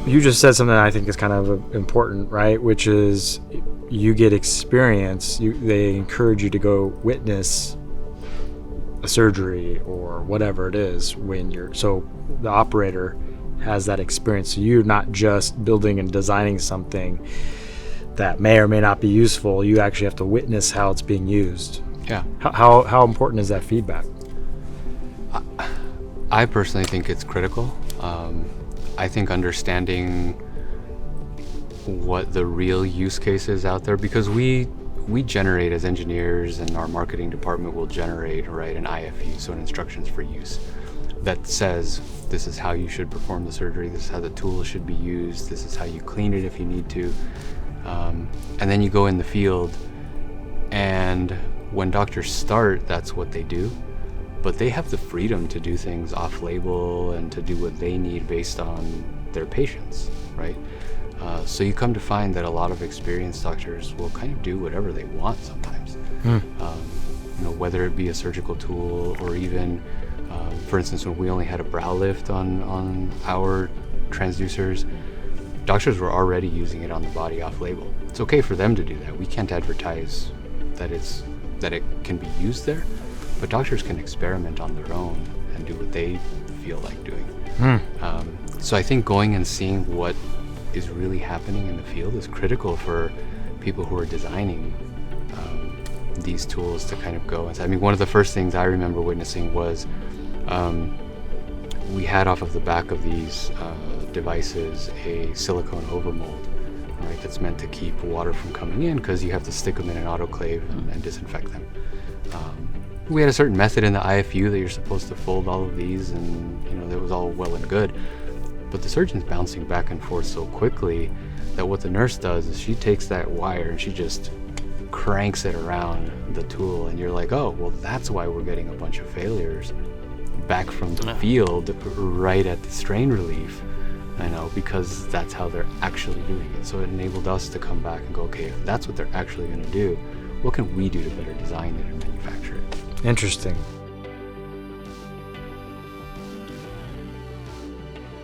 you just said something that I think is kind of important, right? Which is you get experience. They encourage you to go witness a surgery or whatever it is so the operator has that experience. So you're not just building and designing something that may or may not be useful. You actually have to witness how it's being used. Yeah. How important is that feedback? I personally think it's critical. I think understanding what the real use case is out there, because we generate as engineers, and our marketing department will generate, right, an IFU, so an instructions for use, that says this is how you should perform the surgery, this is how the tool should be used, this is how you clean it if you need to. And then you go in the field, and when doctors start, that's what they do. But they have the freedom to do things off-label and to do what they need based on their patients, right? So you come to find that a lot of experienced doctors will kind of do whatever they want sometimes. Whether it be a surgical tool or even, for instance, when we only had a brow lift on our transducers, doctors were already using it on the body off-label. It's okay for them to do that. We can't advertise that it can be used there, but doctors can experiment on their own and do what they feel like doing. So I think going and seeing what is really happening in the field is critical for people who are designing these tools to kind of go and say, I mean, one of the first things I remember witnessing was we had off of the back of these devices a silicone overmold, right, that's meant to keep water from coming in because you have to stick them in an autoclave and disinfect them. We had a certain method in the IFU that you're supposed to fold all of these, and that was all well and good. But the surgeon's bouncing back and forth so quickly that what the nurse does is she takes that wire and she just cranks it around the tool, and you're like, oh, well, that's why we're getting a bunch of failures back from the field right at the strain relief. I know, because that's how they're actually doing it. So it enabled us to come back and go, okay, if that's what they're actually going to do, what can we do to better design it and manufacture it? Interesting.